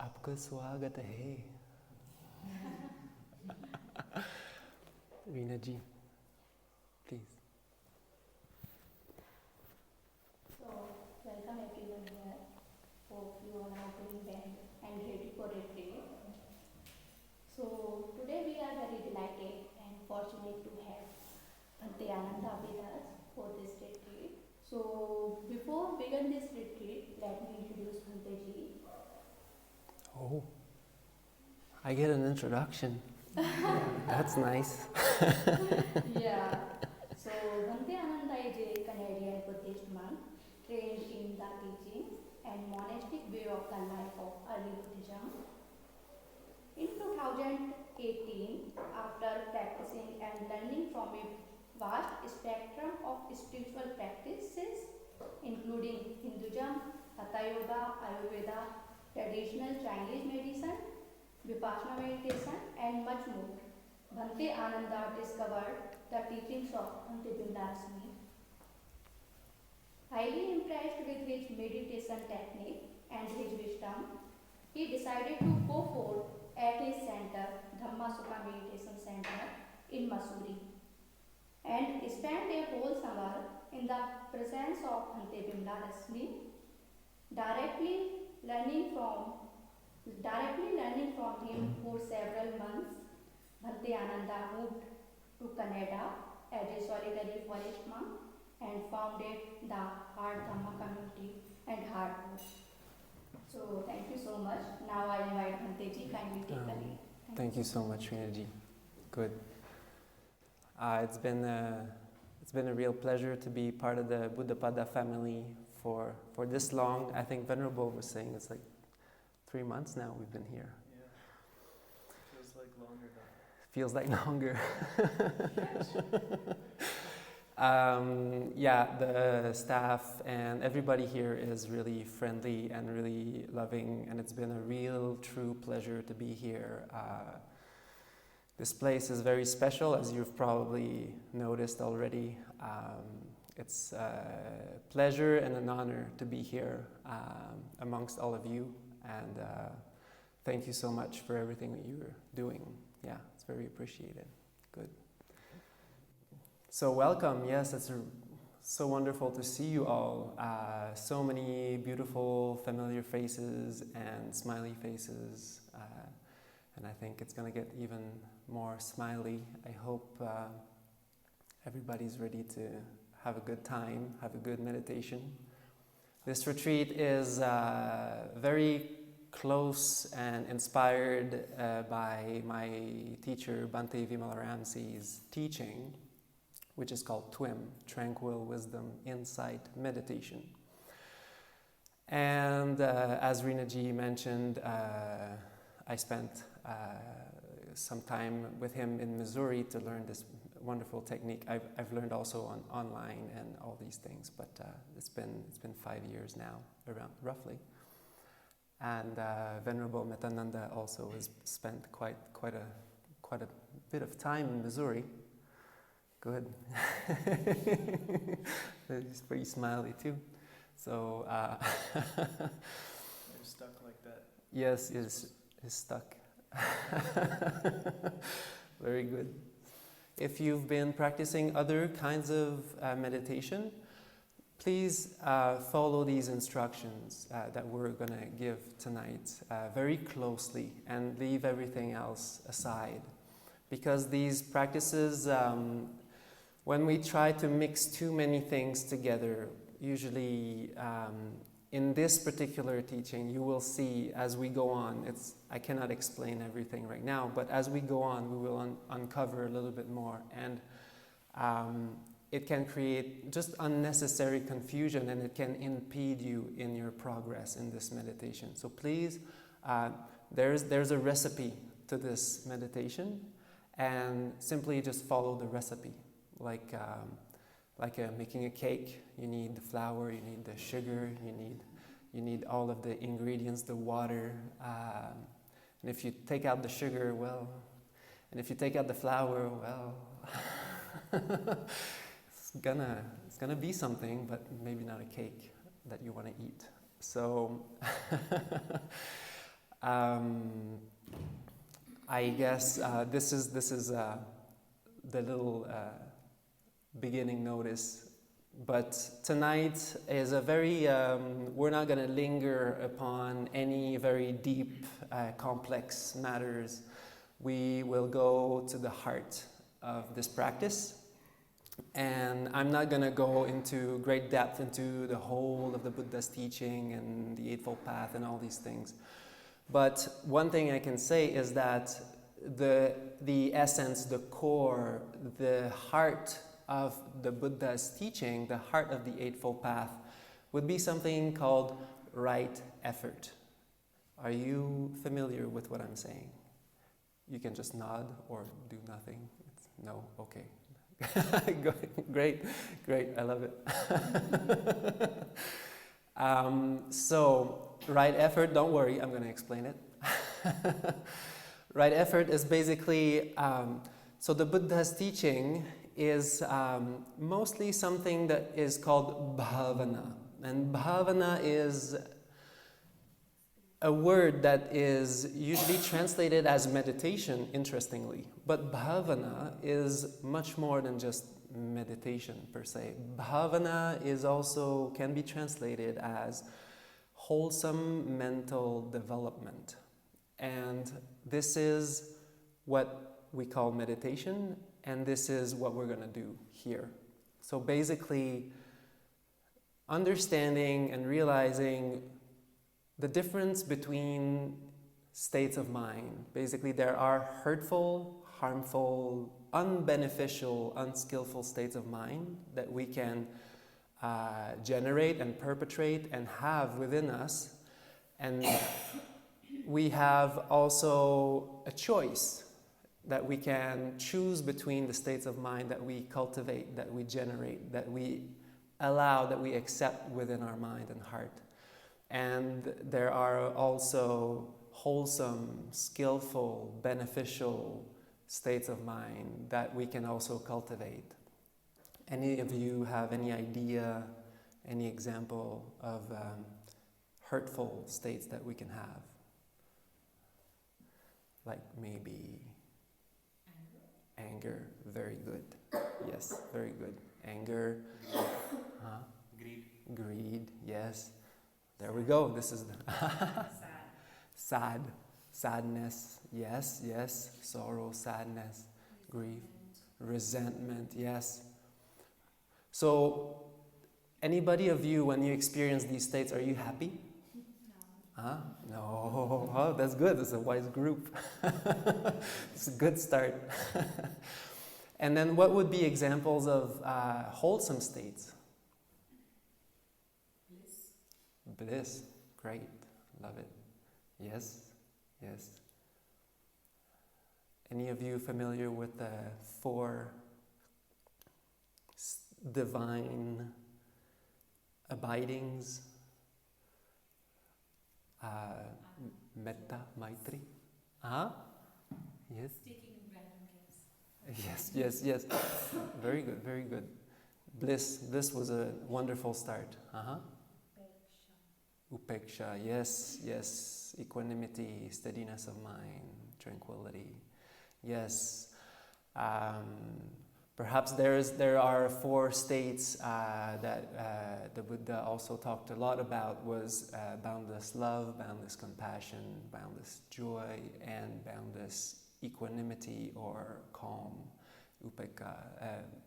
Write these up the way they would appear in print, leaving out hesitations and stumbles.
आपका स्वागत है. Reena ji, please. So, welcome everyone here. Hope you all are doing well and ready for retreat. So, today we are very delighted and fortunate to have Bhante Ānanda with us for this retreat. So, before begin this retreat, let me introduce Bhante ji. Oh, I get an introduction. That's nice. Yeah. So, Bhante Ānanda is a Canadian Buddhist monk trained in the teachings and monastic way of the life of early Buddhism. In 2018, after practicing and learning from a vast spectrum of spiritual practices, including Hinduism, Hatha Yoga, Ayurveda, traditional Chinese medicine, vipassana meditation, and much more, Bhante Ānanda discovered the teachings of Bhante Ānanda. Highly impressed with his meditation technique and his wisdom, he decided to go forth at his center, Dhamma Sukha Meditation Center in Missouri, and spend a whole summer in the presence of Bhante Ānanda, directly learning from him for several months. Bhante Ānanda moved to Canada as a solitary forest monk and founded the Heart Dhamma community and Heart Group. So thank you so much. Now I invite Bhante ji, kindly take the lead. Thank you so much, Reena ji. Good. It's been a real pleasure to be part of the Buddha Pāda family for this long. I think Venerable was saying it's like 3 months now we've been here. Yeah, feels like longer though. Feels like longer. The staff and everybody here is really friendly and really loving, and it's been a real, true pleasure to be here. This place is very special, as you've probably noticed already. It's a pleasure and an honor to be here amongst all of you, and thank you so much for everything that you're doing. Yeah, it's very appreciated. Good. So welcome. Yes, it's so wonderful to see you all. So many beautiful, familiar faces and smiley faces. And I think it's going to get even more smiley. I hope everybody's ready to have a good time, have a good meditation. This retreat is very close and inspired by my teacher Bhante Vimalaramsi's teaching, which is called TWIM, Tranquil Wisdom Insight Meditation. And as Reena ji mentioned, I spent some time with him in Missouri to learn this wonderful technique. I've learned also online and all these things, but it's been 5 years now, around roughly. And Venerable Metananda also has spent quite a bit of time in Missouri. Good. He's pretty smiley too. So You're stuck like that. yes, is stuck. Very good. If you've been practicing other kinds of meditation, please follow these instructions that we're going to give tonight very closely and leave everything else aside. Because these practices, when we try to mix too many things together, usually in this particular teaching, you will see as we go on, I cannot explain everything right now, but as we go on, we will uncover a little bit more. And it can create just unnecessary confusion, and it can impede you in your progress in this meditation. So please, there's a recipe to this meditation, and simply just follow the recipe. Like making a cake, you need the flour, you need the sugar, you need all of the ingredients, the water, and if you take out the sugar, well, and if you take out the flour, well, it's gonna be something, but maybe not a cake that you want to eat. So I guess this is the little beginning notice. But tonight is a very, we're not going to linger upon any very deep, complex matters. We will go to the heart of this practice. And I'm not going to go into great depth into the whole of the Buddha's teaching and the Eightfold Path and all these things. But one thing I can say is that the essence, the core, the heart of the Buddha's teaching, the heart of the Eightfold Path, would be something called right effort. Are you familiar with what I'm saying? You can just nod or do nothing. No? Okay. Great, I love it. So, right effort, don't worry, I'm going to explain it. Right effort is basically, so the Buddha's teaching is mostly something that is called bhavana. And bhavana is a word that is usually translated as meditation, interestingly. But bhavana is much more than just meditation per se. Bhavana is also, can be translated as wholesome mental development. And this is what we call meditation, and this is what we're going to do here. So basically, understanding and realizing the difference between states of mind. Basically, there are hurtful, harmful, unbeneficial, unskillful states of mind that we can generate and perpetrate and have within us. And we have also a choice that we can choose between the states of mind that we cultivate, that we generate, that we allow, that we accept within our mind and heart. And there are also wholesome, skillful, beneficial states of mind that we can also cultivate. Any of you have any idea, any example of hurtful states that we can have? Like maybe anger, very good. Yes, very good. Anger, greed, yes. There we go. This is sadness, yes. Sorrow, sadness, grief, resentment, yes. So, anybody of you, when you experience these states, are you happy? No. No. Oh, that's good. It's a wise group. It's a good start. And then, what would be examples of wholesome states? Bliss, great, love it. Yes. Any of you familiar with the 4 divine abidings? Metta, Maitri? Yes? Taking random guess. Yes. Very good. Bliss was a wonderful start. Upeksha, yes. Equanimity, steadiness of mind, tranquility. Yes. Perhaps there are 4 states that the Buddha also talked a lot about, was boundless love, boundless compassion, boundless joy, and boundless equanimity or calm. Upekkha.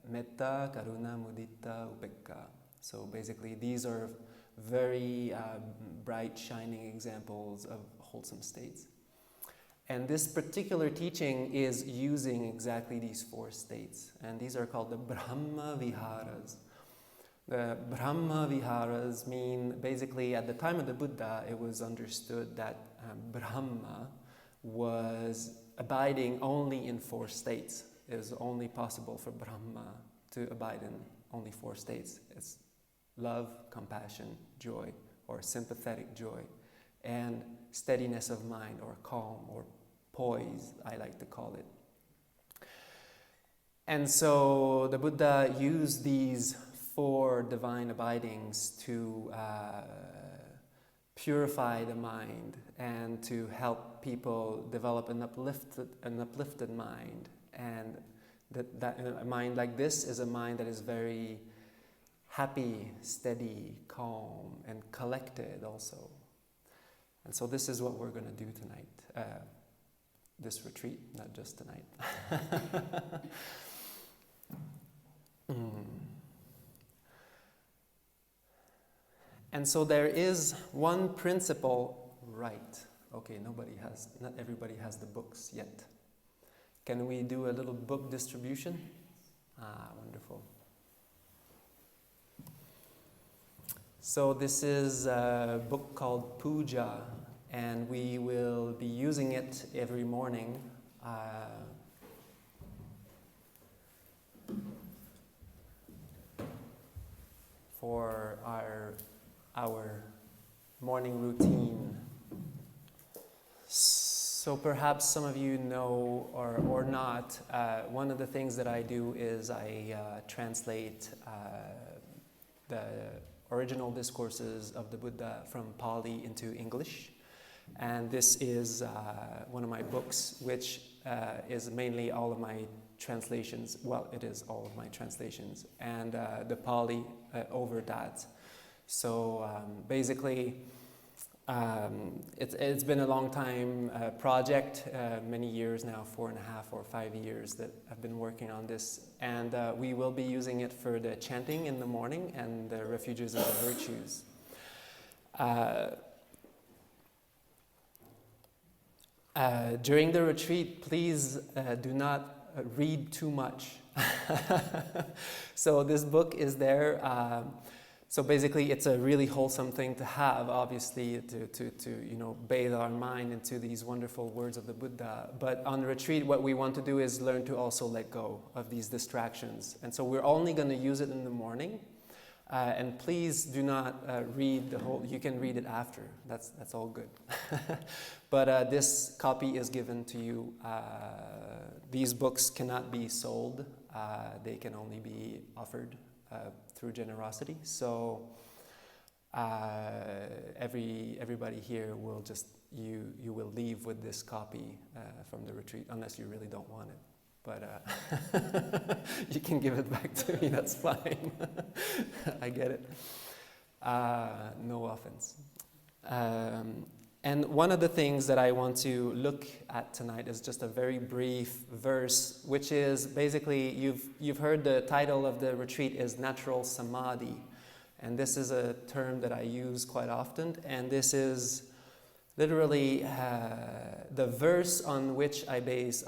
Metta, karuna, mudita, upekkha. So basically these are very bright, shining examples of wholesome states. And this particular teaching is using exactly these 4 states. And these are called the Brahma Viharas. The Brahma Viharas mean, basically, at the time of the Buddha, it was understood that Brahma was abiding only in 4 states. It is only possible for Brahma to abide in only 4 states. It's love, compassion, joy, or sympathetic joy, and steadiness of mind, or calm, or poise, I like to call it. And so the Buddha used these 4 divine abidings to purify the mind and to help people develop an uplifted mind. And that a mind like this is a mind that is very happy, steady, calm, and collected also. And so this is what we're going to do tonight, this retreat, not just tonight. And so there is one principle, right? Okay, not everybody has the books yet. Can we do a little book distribution? Wonderful. So this is a book called Puja, and we will be using it every morning. For our morning routine. So perhaps some of you know or not, one of the things that I do is I translate the original discourses of the Buddha from Pali into English. And this is one of my books, which is mainly all of my translations. Well, it is all of my translations. And the Pali over that. So basically, it's been a long time project, many years now, 4.5 or 5 years that I've been working on this. And we will be using it for the chanting in the morning and the refuges of the virtues. During the retreat, please do not read too much. So this book is there. So basically, it's a really wholesome thing to have, obviously, to bathe our mind into these wonderful words of the Buddha. But on retreat, what we want to do is learn to also let go of these distractions. And so we're only going to use it in the morning. And please do not read the whole. You can read it after. That's all good. But this copy is given to you. These books cannot be sold. They can only be offered through generosity. So everybody here will you will leave with this copy from the retreat, unless you really don't want it. But you can give it back to me, that's fine. I get it. No offense. And one of the things that I want to look at tonight is just a very brief verse, which is basically, you've heard the title of the retreat is Natural Samādhi. And this is a term that I use quite often. And this is literally the verse on which I base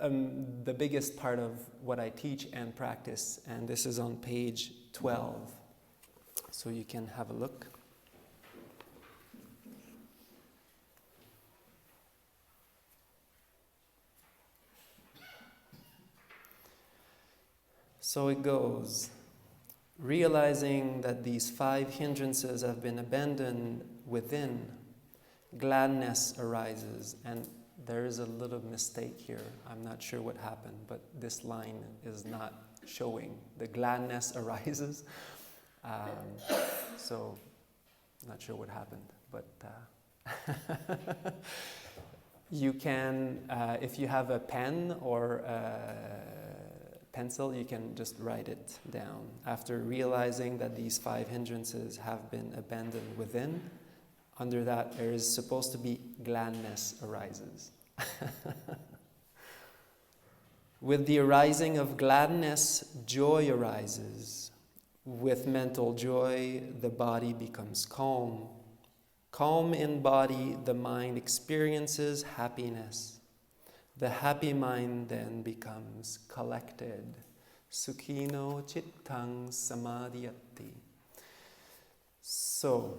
the biggest part of what I teach and practice. And this is on page 12. So you can have a look. So it goes, realizing that these 5 hindrances have been abandoned within, gladness arises. And there is a little mistake here. I'm not sure what happened, but this line is not showing. The gladness arises. So, not sure what happened, but you can, if you have a pen or pencil, you can just write it down. After realizing that these 5 hindrances have been abandoned within, under that there is supposed to be gladness arises. With the arising of gladness, joy arises. With mental joy, the body becomes calm. Calm in body, the mind experiences happiness. The happy mind then becomes collected. Sukhino chittang samadhyati. So,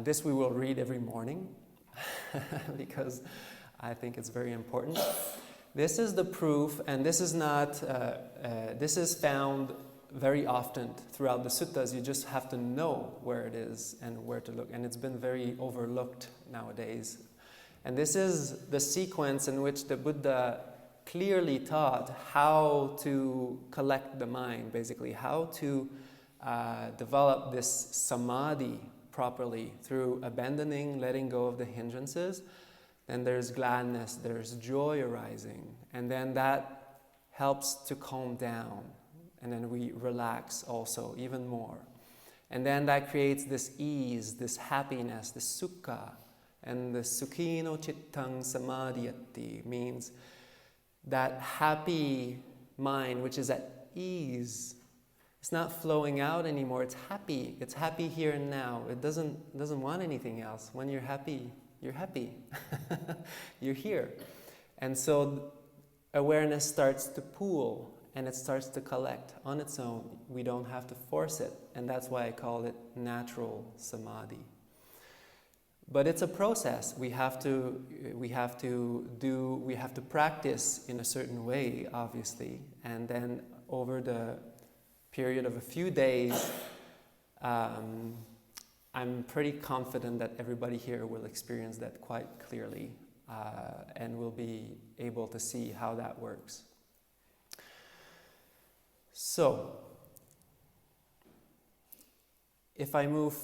this we will read every morning because I think it's very important. This is the proof, and this is not, this is found very often throughout the suttas. You just have to know where it is and where to look. And it's been very overlooked nowadays. And this is the sequence in which the Buddha clearly taught how to collect the mind, basically, how to develop this samadhi properly through abandoning, letting go of the hindrances, then there's gladness, there's joy arising, and then that helps to calm down, and then we relax also even more. And then that creates this ease, this happiness, this sukha, and the sukhino chittang samadhiyati means that happy mind which is at ease. It's not flowing out anymore. It's happy. It's happy here and now. It doesn't want anything else. When you're happy, you're happy. You're here. And so awareness starts to pool and it starts to collect on its own. We don't have to force it. And that's why I call it natural samadhi. But it's a process. We have to practice in a certain way, obviously. And then over the period of a few days, I'm pretty confident that everybody here will experience that quite clearly and will be able to see how that works. So, if I move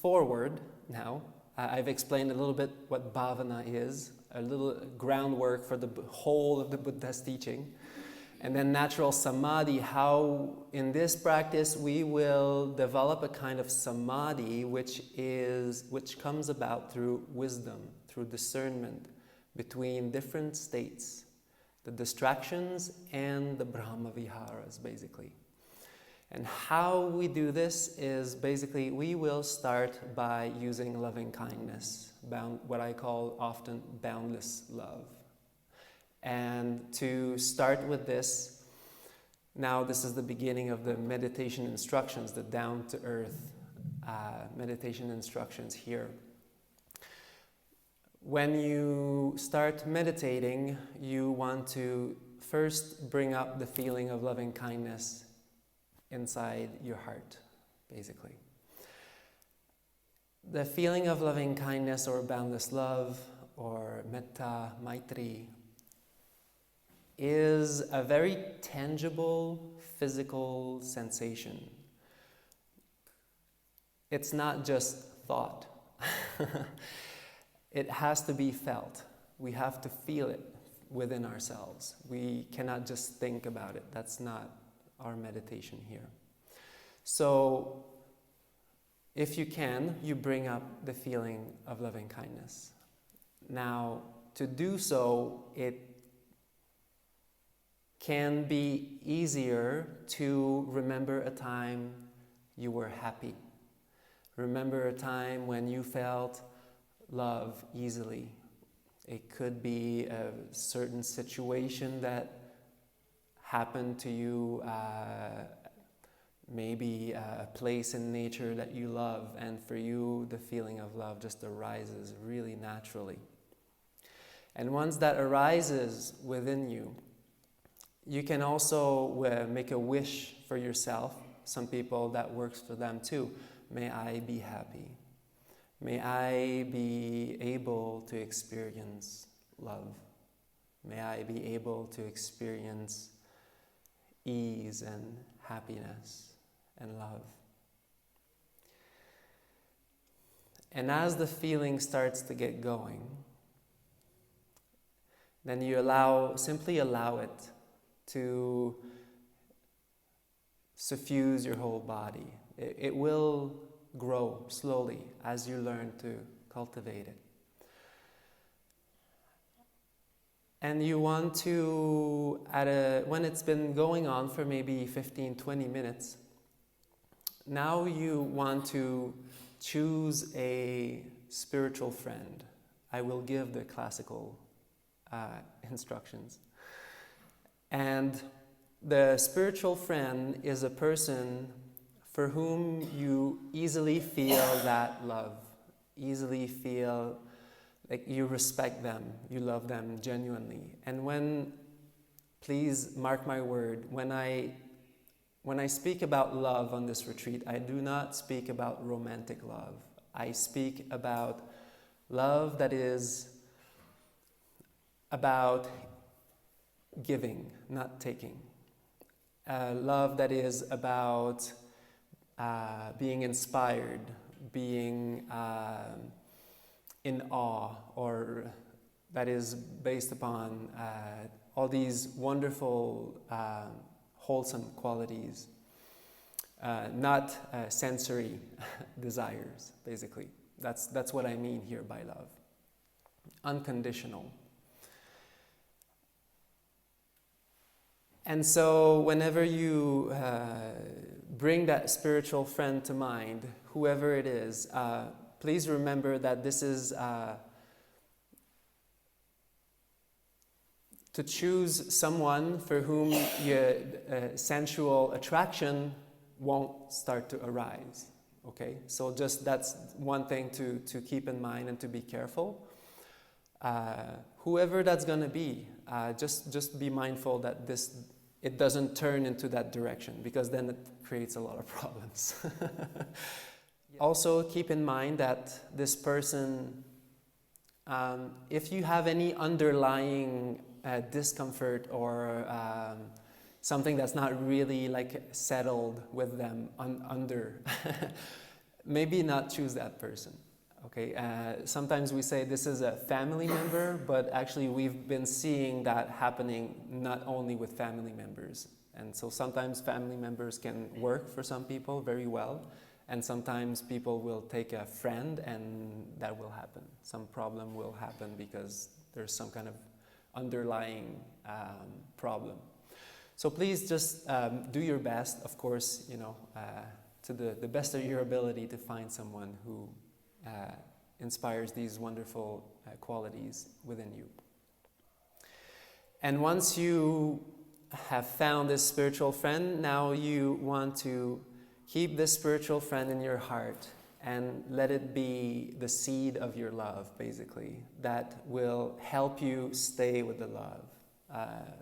forward now, I've explained a little bit what bhavana is, a little groundwork for the whole of the Buddha's teaching. And then natural samadhi, how in this practice we will develop a kind of samadhi which comes about through wisdom, through discernment between different states, the distractions and the Brahma Viharas, basically. And how we do this is basically we will start by using loving kindness, what I call often boundless love. And to start with this, now this is the beginning of the meditation instructions, the down-to-earth meditation instructions here. When you start meditating, you want to first bring up the feeling of loving kindness inside your heart, basically. The feeling of loving kindness or boundless love or metta, maitri, is a very tangible physical sensation. It's not just thought. It has to be felt. We have to feel it within ourselves. We cannot just think about it. That's not our meditation here. So, if you can, you bring up the feeling of loving kindness. Now, to do so, it can be easier to remember a time you were happy. Remember a time when you felt love easily. It could be a certain situation that happened to you, maybe a place in nature that you love, and for you the feeling of love just arises really naturally. And once that arises within you, you can also make a wish for yourself. Some people that works for them too. May I be happy. May I be able to experience love. May I be able to experience ease and happiness and love. And as the feeling starts to get going, then you simply allow it to suffuse your whole body. It will grow slowly as you learn to cultivate it. And you want to, when it's been going on for maybe 15-20 minutes, now you want to choose a spiritual friend. I will give the classical instructions. And the spiritual friend is a person for whom you easily feel that love, easily feel like you respect them, you love them genuinely. And please mark my word, when I speak about love on this retreat, I do not speak about romantic love. I speak about love that is about giving, not taking. Love that is about being inspired, being in awe, or that is based upon all these wonderful, wholesome qualities, not sensory desires, basically. That's what I mean here by love. Unconditional. And so whenever you bring that spiritual friend to mind, whoever it is, please remember that this is to choose someone for whom your sensual attraction won't start to arise. Okay, so just that's one thing to keep in mind and to be careful. Whoever that's going to be, just be mindful that it doesn't turn into that direction, because then it creates a lot of problems. Also, keep in mind that this person, if you have any underlying discomfort or something that's not really like settled with them under, maybe not choose that person. Okay, sometimes we say this is a family member, but actually we've been seeing that happening not only with family members. And so sometimes family members can work for some people very well, and sometimes people will take a friend and that will happen. Some problem will happen because there's some kind of underlying problem. So please just do your best, of course, to the best of your ability to find someone who inspires these wonderful qualities within you. And once you have found this spiritual friend, now you want to keep this spiritual friend in your heart and let it be the seed of your love, basically, that will help you stay with the love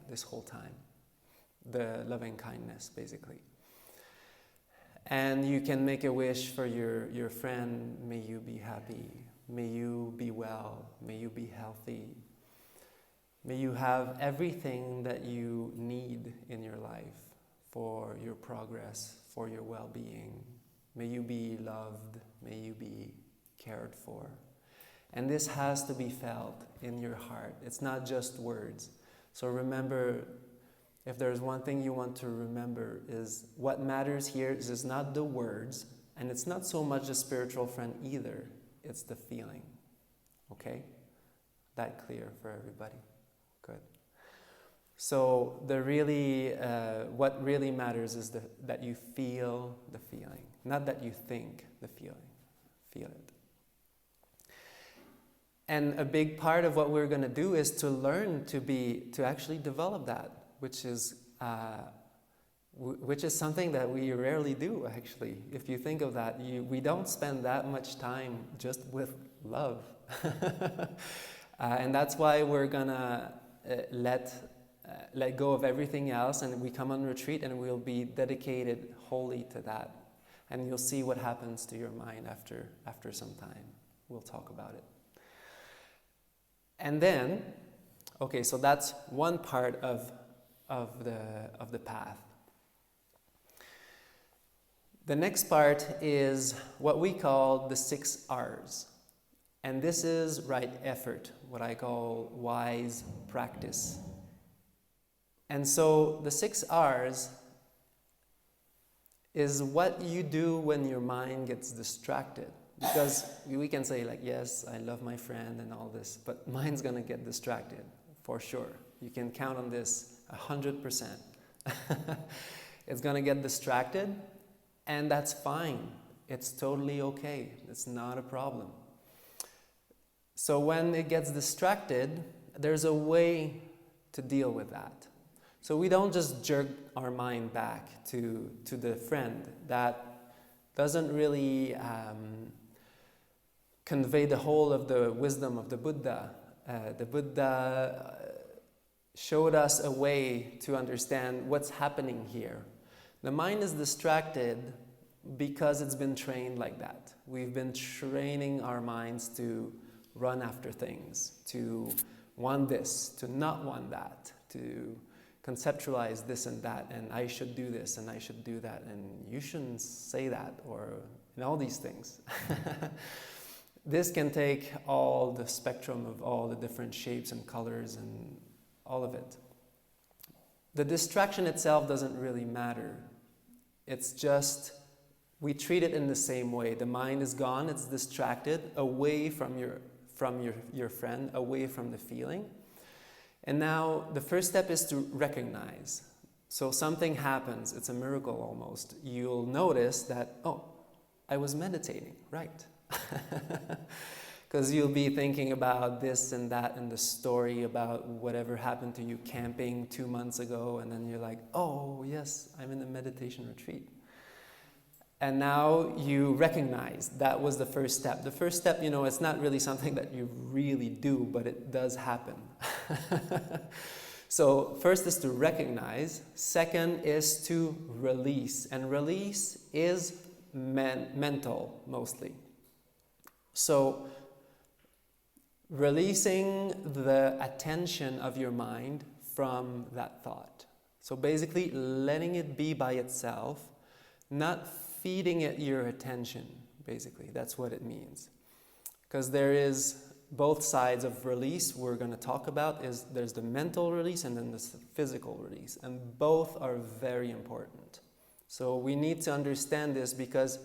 this whole time. The loving kindness, basically. And you can make a wish for your friend. May you be happy. May you be well. May you be healthy. May you have everything that you need in your life for your progress, for your well-being. May you be loved. May you be cared for. And this has to be felt in your heart. It's not just words. So remember, if there's one thing you want to remember, is what matters here is not the words, and it's not so much the spiritual friend either, it's the feeling. Okay? That clear for everybody? Good. So what really matters is that you feel the feeling, not that you think the feeling. Feel it. And a big part of what we're going to do is to learn to actually develop that, which is something that we rarely do, actually. If you think of that, we don't spend that much time just with love. And that's why we're going to let go of everything else, and we come on retreat and we'll be dedicated wholly to that. And you'll see what happens to your mind after some time. We'll talk about it. And then, okay, so that's one part of the path. The next part is what we call the 6 R's. And this is right effort, what I call wise practice. And so the 6 R's is what you do when your mind gets distracted. Because we can say like, yes, I love my friend and all this, but mind's gonna get distracted, for sure. You can count on this 100%. It's gonna get distracted, and that's fine. It's totally okay. It's not a problem. So when it gets distracted, there's a way to deal with that. So we don't just jerk our mind back to the friend. That doesn't really convey the whole of the wisdom of the Buddha. The Buddha showed us a way to understand what's happening here. The mind is distracted because it's been trained like that. We've been training our minds to run after things, to want this, to not want that, to conceptualize this and that, and I should do this and I should do that, and you shouldn't say that, or all these things. This can take all the spectrum of all the different shapes and colors and all of it. The distraction itself doesn't really matter. It's just, we treat it in the same way. The mind is gone, it's distracted, away from your friend, away from the feeling. And now the first step is to recognize. So something happens, it's a miracle almost. You'll notice that, oh, I was meditating, right? Because you'll be thinking about this and that and the story about whatever happened to you camping 2 months ago, and then you're like, oh yes, I'm in a meditation retreat. And now you recognize that was the first step. The first step, it's not really something that you really do, but it does happen. So first is to recognize. Second is to release. And release is mental mostly. So releasing the attention of your mind from that thought. So basically letting it be by itself, not feeding it your attention, basically. That's what it means. Because there is both sides of release we're going to talk about. There's the mental release and then there's the physical release. And both are very important. So we need to understand this, because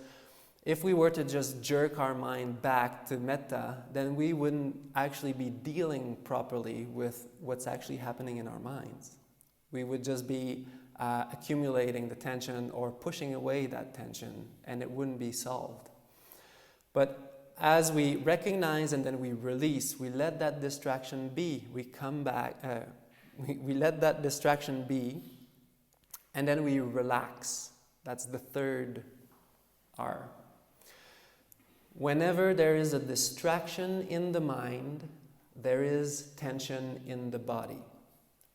if we were to just jerk our mind back to metta, then we wouldn't actually be dealing properly with what's actually happening in our minds. We would just be accumulating the tension or pushing away that tension, and it wouldn't be solved. But as we recognize and then we release, we let that distraction be. We come back, we let that distraction be, and then we relax. That's the third R. Whenever there is a distraction in the mind, there is tension in the body.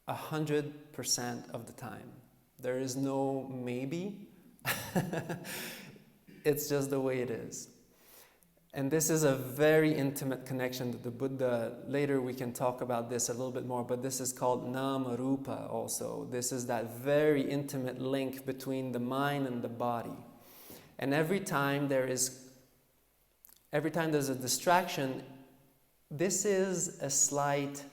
100% of the time. There is no maybe. It's just the way it is. And this is a very intimate connection to the Buddha. Later we can talk about this a little bit more, but this is called nama rupa also. This is that very intimate link between the mind and the body. And every time there's a distraction, this is a slight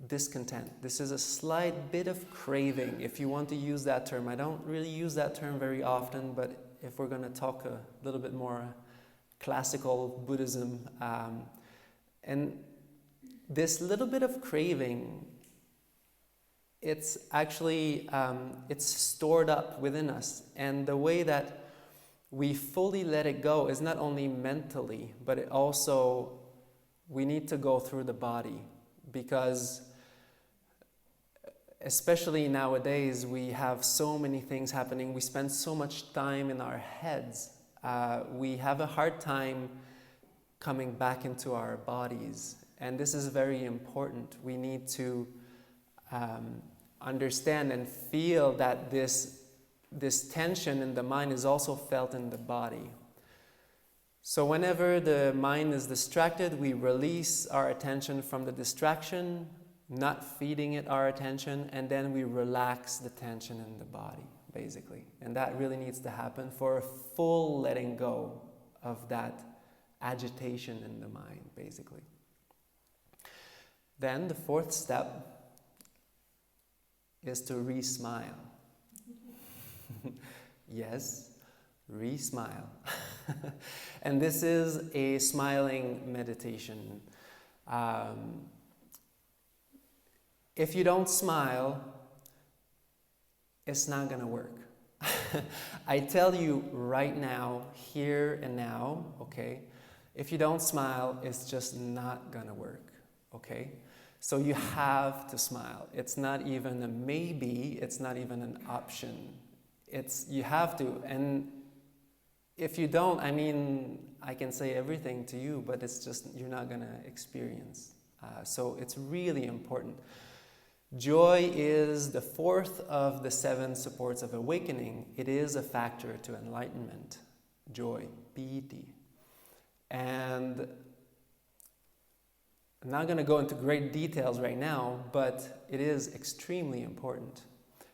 discontent. This is a slight bit of craving, if you want to use that term. I don't really use that term very often, but if we're going to talk a little bit more classical Buddhism, and this little bit of craving, it's actually it's stored up within us, and the way that we fully let it go is not only mentally, but it also, we need to go through the body, because especially nowadays we have so many things happening. We spend so much time in our heads. We have a hard time coming back into our bodies, and this is very important. We need to understand and feel that this tension in the mind is also felt in the body. So whenever the mind is distracted, we release our attention from the distraction, not feeding it our attention, and then we relax the tension in the body, basically. And that really needs to happen for a full letting go of that agitation in the mind, basically. Then the fourth step is to re-smile. Yes, re-smile. And this is a smiling meditation. If you don't smile, it's not going to work. I tell you right now, here and now, okay? If you don't smile, it's just not going to work, okay? So you have to smile. It's not even a maybe, it's not even an option. You have to. And if you don't, I can say everything to you, but it's just, you're not going to experience. So it's really important. Joy is the fourth of the 7 supports of awakening. It is a factor to enlightenment. Joy, piti. And I'm not going to go into great details right now, but it is extremely important.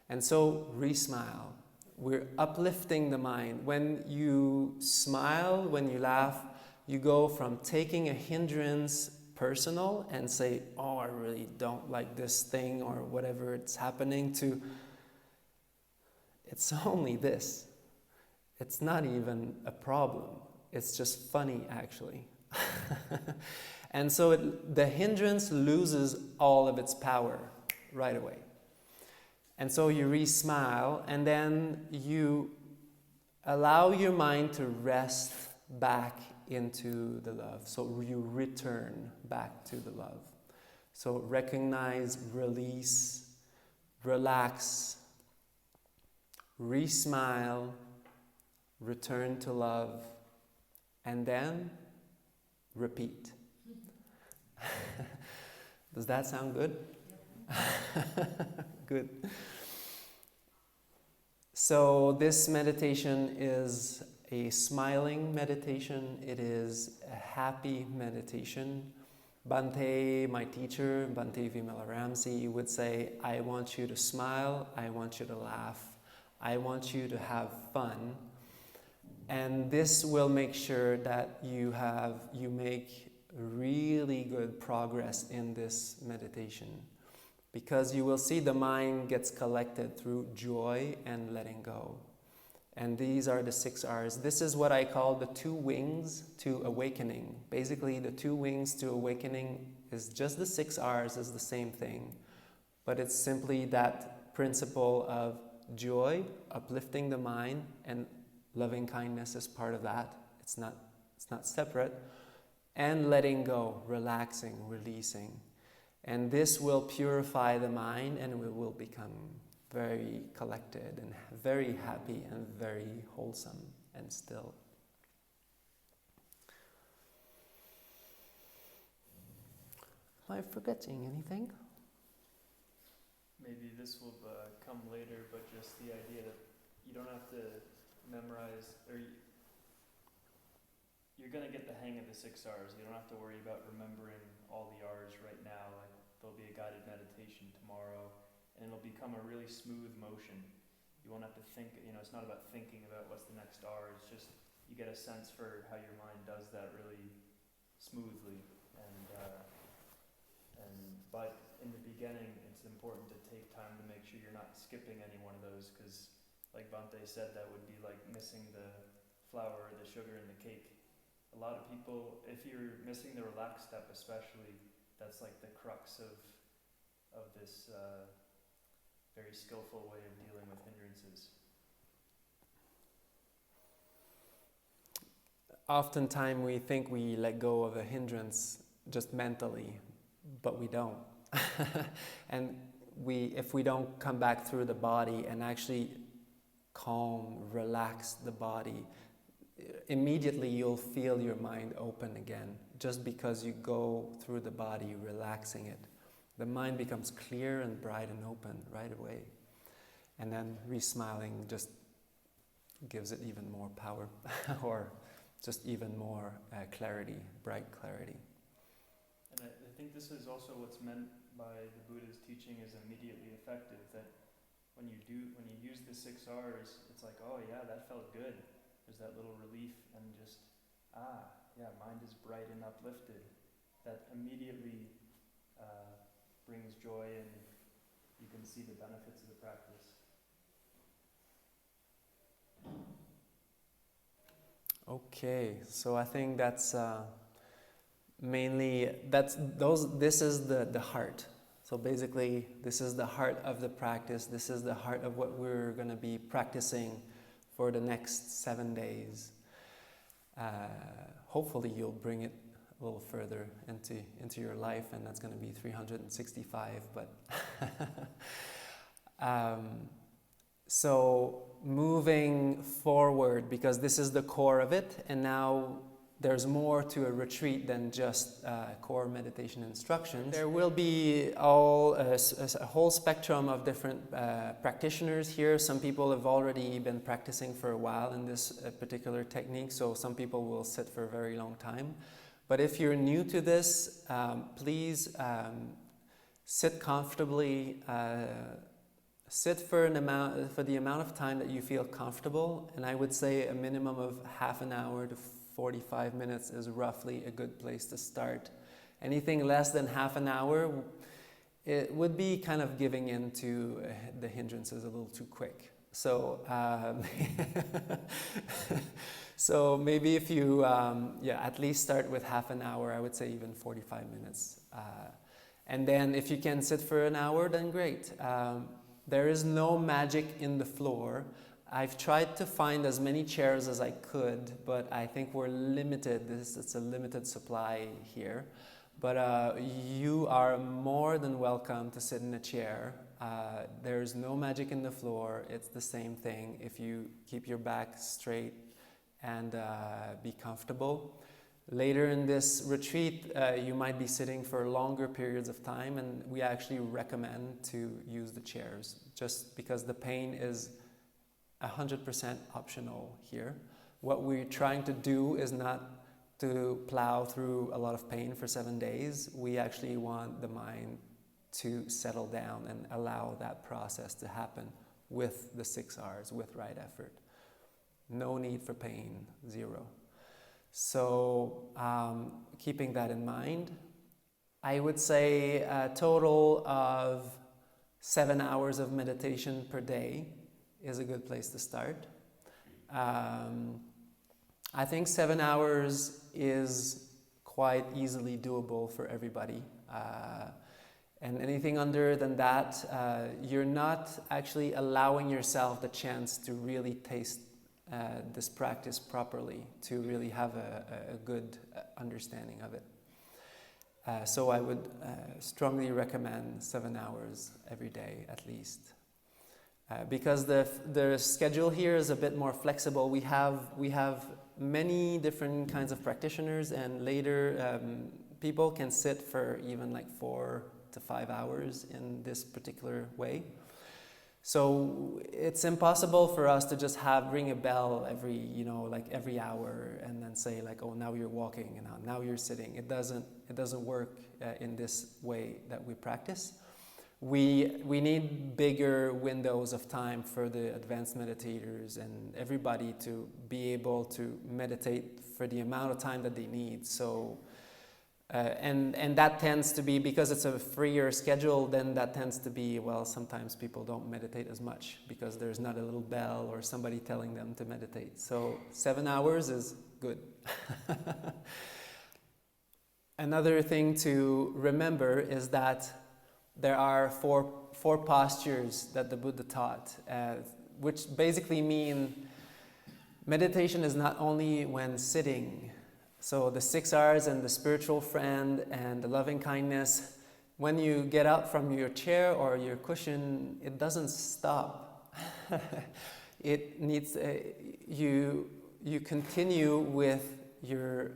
And so, re-smile. We're uplifting the mind. When you smile, when you laugh, you go from taking a hindrance personal and say, oh, I really don't like this thing or whatever it's happening, to it's only this. It's not even a problem. It's just funny, actually. And so the hindrance loses all of its power right away. And so you re-smile, and then you allow your mind to rest back into the love. So you return back to the love. So recognize, release, relax, re-smile, return to love, and then repeat. Does that sound good? Good. So this meditation is a smiling meditation. It is a happy meditation. Bhante, my teacher, Bhante Vimalaramsi, would say, I want you to smile, I want you to laugh, I want you to have fun. And this will make sure that you make really good progress in this meditation, because you will see the mind gets collected through joy and letting go. And these are the 6 R's. This is what I call the 2 wings to awakening. Basically, the 2 wings to awakening is just the 6 R's is the same thing, but it's simply that principle of joy, uplifting the mind, and loving kindness is part of that. It's not separate. And letting go, relaxing, releasing. And this will purify the mind, and we will become very collected and very happy and very wholesome and still. Am I forgetting anything? Maybe this will come later, but just the idea that you don't have to memorize, or you're going to get the hang of the 6 R's. You don't have to worry about remembering all the R's right now. Like, there'll be a guided meditation tomorrow, and it'll become a really smooth motion. You won't have to think, it's not about thinking about what's the next R. It's just you get a sense for how your mind does that really smoothly. But in the beginning, it's important to take time to make sure you're not skipping any one of those, because like Bhante said, that would be like missing the flour, the sugar, and the cake. A lot of people, if you're missing the relaxed step especially, that's like the crux of this very skillful way of dealing with hindrances. Oftentimes we think we let go of a hindrance just mentally, but we don't. And if we don't come back through the body and actually calm, relax the body, immediately you'll feel your mind open again, just because you go through the body relaxing it. The mind becomes clear and bright and open right away. And then re-smiling just gives it even more power or just even more clarity, bright clarity. And I think this is also what's meant by the Buddha's teaching is immediately effective, that when you use the 6 R's, it's like, oh yeah, that felt good. There's that little relief and just, mind is bright and uplifted. That immediately brings joy, and you can see the benefits of the practice. Okay, so I think that's mainly, this is the heart. So basically, this is the heart of the practice. This is the heart of what we're going to be practicing for the next 7 days. Hopefully you'll bring it a little further into your life, and that's going to be 365. But so moving forward, because this is the core of it, and now there's more to a retreat than just core meditation instructions. There will be a whole spectrum of different practitioners here. Some people have already been practicing for a while in this particular technique, so some people will sit for a very long time. But if you're new to this, please sit comfortably. Sit for the amount of time that you feel comfortable, and I would say a minimum of half an hour to 45 minutes is roughly a good place to start. Anything less than half an hour, it would be kind of giving in to the hindrances a little too quick. So, so maybe if you, at least start with half an hour. I would say even 45 minutes. And then if you can sit for an hour, then great. There is no magic in the floor. I've tried to find as many chairs as I could, but I think we're limited. It's a limited supply here. But you are more than welcome to sit in a chair. There's no magic in the floor. It's the same thing if you keep your back straight and be comfortable. Later in this retreat, you might be sitting for longer periods of time, and we actually recommend to use the chairs just because the pain is 100% optional here. What we're trying to do is not to plow through a lot of pain for 7 days. We actually want the mind to settle down and allow that process to happen with the 6 R's, with right effort. No need for pain, 0. So keeping that in mind, I would say a total of 7 hours of meditation per day is a good place to start. I think 7 hours is quite easily doable for everybody. And anything under than that, you're not actually allowing yourself the chance to really taste this practice properly, to really have a good understanding of it. So I would strongly recommend 7 hours every day at least. Because the schedule here is a bit more flexible. We have many different kinds of practitioners, and later people can sit for even like 4 to 5 hours in this particular way. So it's impossible for us to just ring a bell every hour and then say like, oh, now you're walking and now you're sitting. It doesn't work in this way that we practice. We need bigger windows of time for the advanced meditators and everybody to be able to meditate for the amount of time that they need. So and that tends to be, because it's a freer schedule, then that tends to be, well, sometimes people don't meditate as much because there's not a little bell or somebody telling them to meditate. So 7 hours is good. Another thing to remember is that there are four postures that the Buddha taught, which basically mean meditation is not only when sitting. So the 6 R's and the spiritual friend and the loving kindness, when you get up from your chair or your cushion, it doesn't stop. It needs you continue with your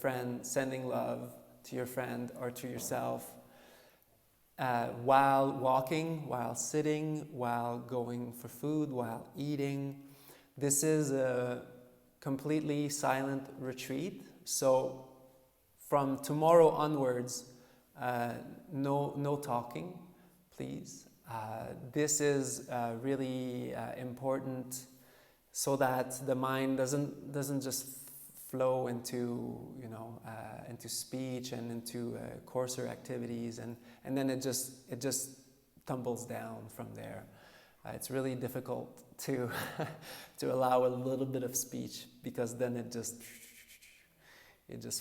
friend, sending love to your friend or to yourself, while walking, while sitting, while going for food, while eating. This is a completely silent retreat. So from tomorrow onwards, no talking, please. This is really important, so that the mind doesn't just flow into into speech and into coarser activities, and then it just tumbles down from there. It's really difficult to to allow a little bit of speech, because then it just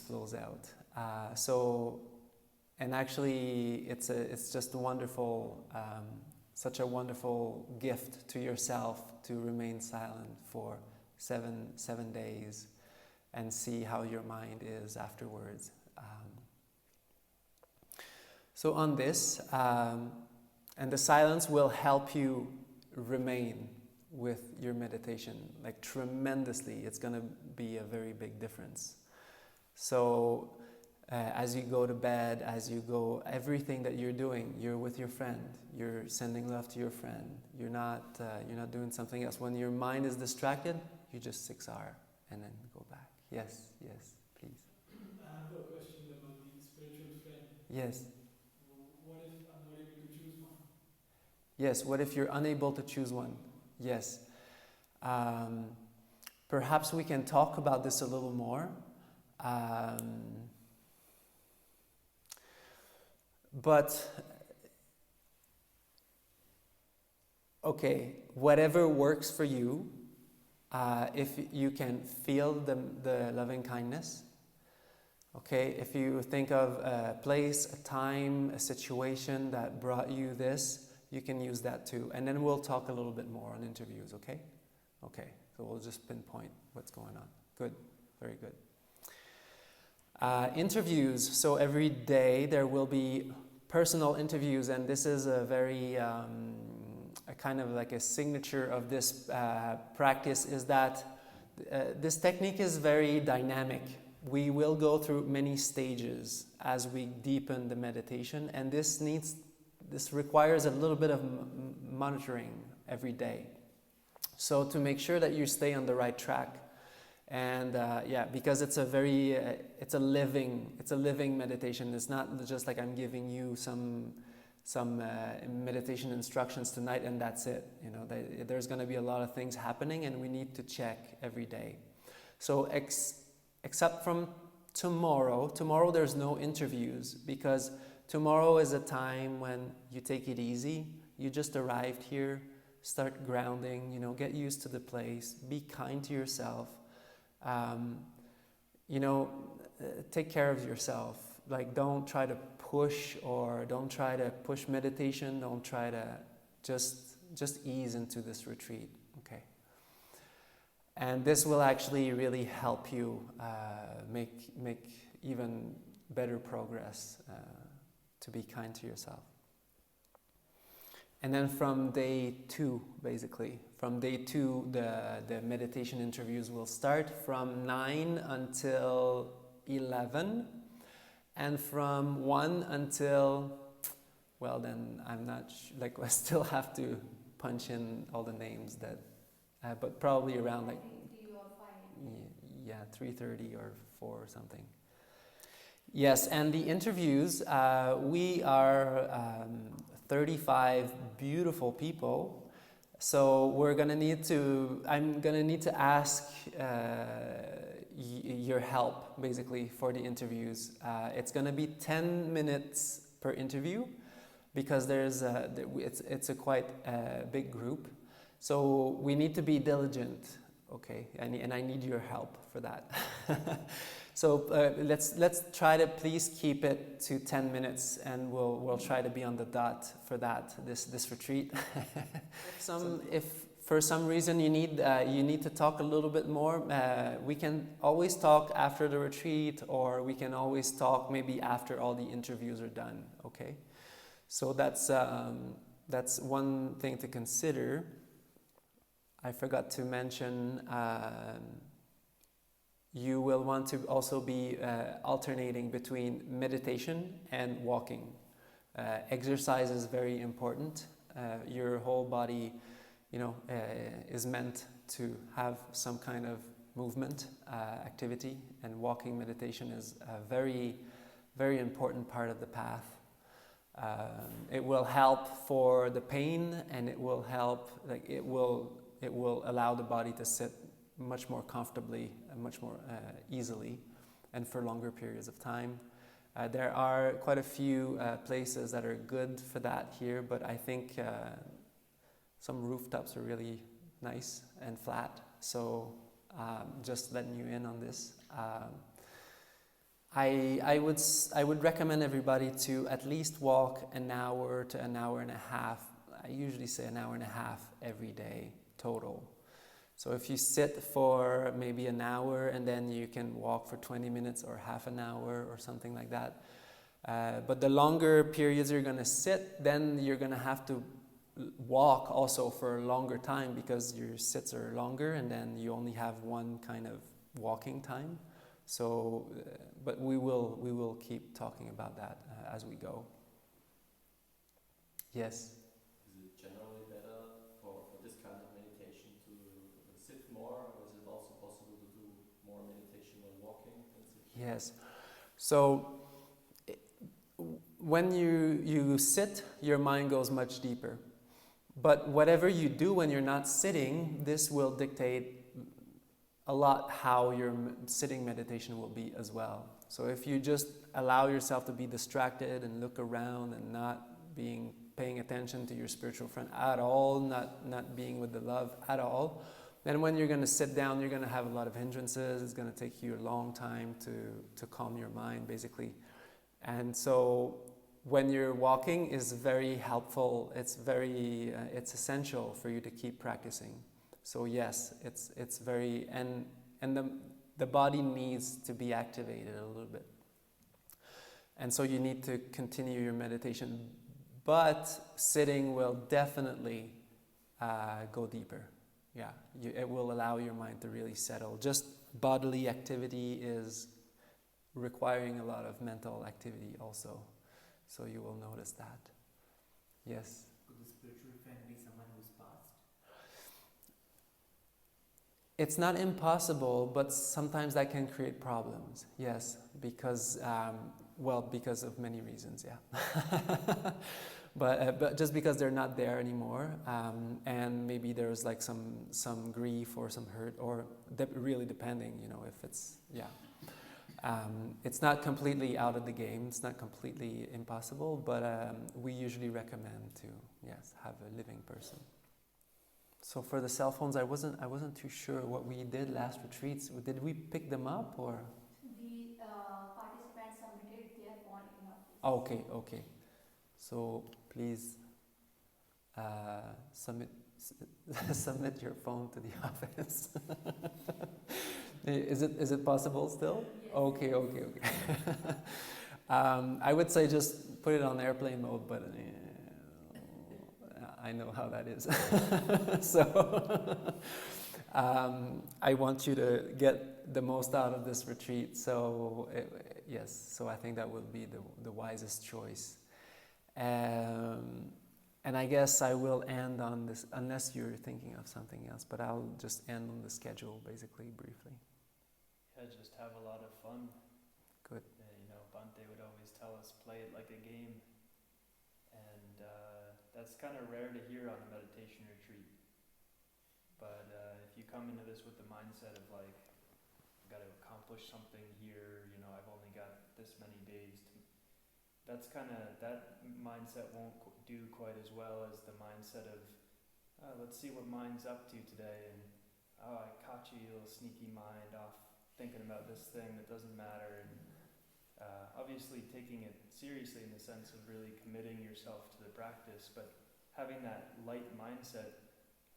flows out. And actually, it's just wonderful, such a wonderful gift to yourself to remain silent for seven days and see how your mind is afterwards. So on this, and the silence will help you remain with your meditation, like tremendously. It's going to be a very big difference. So as you go to bed, everything that you're doing, you're with your friend, you're sending love to your friend, you're not doing something else. When your mind is distracted, you just 6R and then go back. Yes, please. Yes. What if I'm not able to choose one? Yes, what if you're unable to choose one? Yes. Perhaps we can talk about this a little more. But, okay, whatever works for you, if you can feel the loving kindness, okay, if you think of a place, a time, a situation that brought you this, you can use that too. And then we'll talk a little bit more on interviews, okay? Okay, so we'll just pinpoint what's going on. Good, very good. Interviews, so every day there will be personal interviews, and this is a very, a kind of like a signature of this practice, is that this technique is very dynamic. We will go through many stages as we deepen the meditation, and this requires a little bit of monitoring every day. So to make sure that you stay on the right track, and because it's a very, it's a living meditation. It's not just like I'm giving you some meditation instructions tonight and that's it. You know, there's going to be a lot of things happening, and we need to check every day. So except from tomorrow there's no interviews, because tomorrow is a time when you take it easy. You just arrived here, start grounding, you know, get used to the place, be kind to yourself, take care of yourself. Like, don't try to push meditation, don't try to just ease into this retreat, okay? And this will actually really help you make even better progress, to be kind to yourself. And then from day 2, basically, the meditation interviews will start from 9 until 11, and from 1 until, well, then I'm not like, I still have to punch in all the names that, but probably around like 3:30 or 4 or something. Yes, and the interviews, we are 35 beautiful people, so I'm gonna need to ask your help, basically, for the interviews. It's gonna be 10 minutes per interview, because it's a quite big group, so we need to be diligent, okay, and I need your help for that. So let's try to please keep it to 10 minutes, and we'll try to be on the dot for this retreat. If for some reason you need to talk a little bit more, we can always talk after the retreat, or we can always talk maybe after all the interviews are done. Okay, so that's one thing to consider. I forgot to mention. You will want to also be alternating between meditation and walking. Exercise is very important. Your whole body, is meant to have some kind of movement, activity, and walking meditation is a very, very important part of the path. It will help for the pain, and it will help, it will allow the body to sit much more comfortably and much more easily, and for longer periods of time. There are quite a few places that are good for that here, but I think some rooftops are really nice and flat, so just letting you in on this. I would recommend everybody to at least walk an hour to an hour and a half. I usually say an hour and a half every day total. So if you sit for maybe an hour, and then you can walk for 20 minutes or half an hour or something like that. But the longer periods you're going to sit, then you're going to have to walk also for a longer time, because your sits are longer, and then you only have one kind of walking time. So, but we will keep talking about that as we go. Yes? Is it generally better for this kind of meditation to sit more, or is it also possible to do more meditation while walking than sitting? Yes. So when you sit, your mind goes much deeper. But whatever you do when you're not sitting, this will dictate a lot how your sitting meditation will be as well. So if you just allow yourself to be distracted and look around and not paying attention to your spiritual friend at all, not being with the love at all, then when you're going to sit down, you're going to have a lot of hindrances. It's going to take you a long time to calm your mind, basically. And so when you're walking is very helpful. It's essential for you to keep practicing. So yes, it's very, and the body needs to be activated a little bit. And so you need to continue your meditation. But sitting will definitely go deeper. Yeah, it will allow your mind to really settle. Just bodily activity is requiring a lot of mental activity also. So you will notice that. Yes? Could the spiritual friend be someone who's passed? It's not impossible, but sometimes that can create problems. Yes, because of many reasons, yeah. But just because they're not there anymore, and maybe there's like some grief or some hurt, or really depending, if it's, yeah. It's not completely out of the game. It's not completely impossible, but we usually recommend to, yes, have a living person. So for the cell phones, I wasn't too sure what we did last retreats. Did we pick them up or? The participants submitted their phone in office. Okay. So please submit your phone to the office. Is it possible still? Yes. Okay. I would say just put it on airplane mode, but I know how that is. So I want you to get the most out of this retreat. So yes, so I think that will be the wisest choice. And I guess I will end on this, unless you're thinking of something else, but I'll just end on the schedule basically briefly. Yeah, just have a lot of fun. Good. Bhante would always tell us, play it like a game. And that's kind of rare to hear on a meditation retreat. But if you come into this with the mindset of like, I've got to accomplish something here, I've only got this many days to, that mindset won't do quite as well as the mindset of, let's see what mind's up to today, and I caught you little sneaky mind off thinking about this thing that doesn't matter, and obviously taking it seriously in the sense of really committing yourself to the practice, but having that light mindset.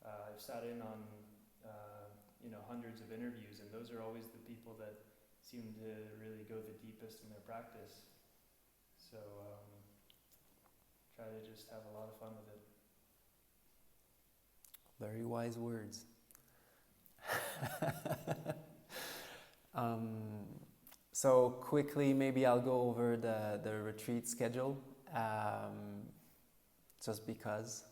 I've sat in on hundreds of interviews, and those are always the people that seem to really go the deepest in their practice. So try to just have a lot of fun with it. Very wise words. So quickly, maybe I'll go over the retreat schedule, just because.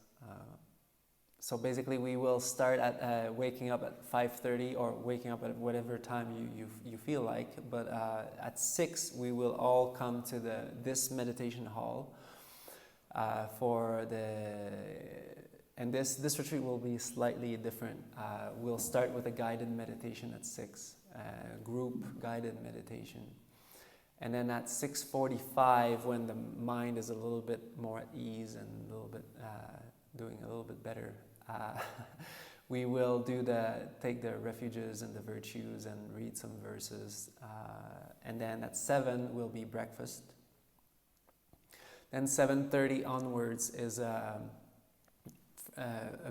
So basically, we will start at waking up at 5:30 or waking up at whatever time you feel like. But at 6, we will all come to this meditation hall and this retreat will be slightly different. We'll start with a guided meditation at 6, group guided meditation. And then at 6:45, when the mind is a little bit more at ease and a little bit doing a little bit better, we will take the refuges and the virtues and read some verses. And then at 7 will be breakfast. Then 7:30 onwards is a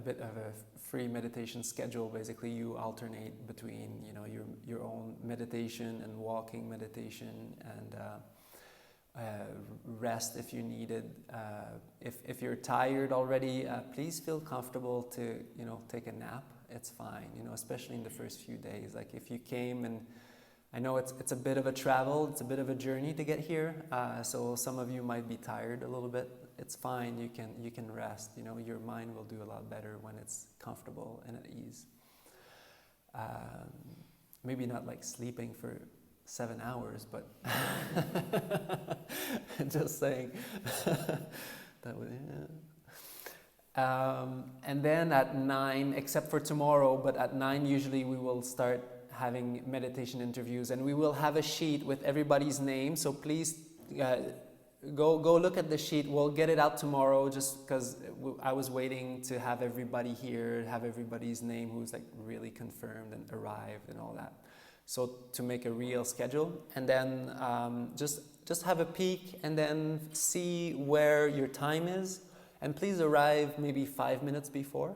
bit of a free meditation schedule. Basically, you alternate between your own meditation and walking meditation, and rest if you need it. If you're tired already, please feel comfortable to take a nap. It's fine, especially in the first few days. Like if you came, and I know it's a bit of a travel, it's a bit of a journey to get here. So some of you might be tired a little bit. It's fine. You can rest. Your mind will do a lot better when it's comfortable and at ease. Maybe not like sleeping for 7 hours, but Just saying. That would, and then at 9, except for tomorrow, but at 9 usually we will start having meditation interviews, and we will have a sheet with everybody's name. So please go look at the sheet. We'll get it out tomorrow, just because I was waiting to have everybody here, have everybody's name who's like really confirmed and arrived and all that. So to make a real schedule, and then just have a peek and then see where your time is, and please arrive maybe 5 minutes before,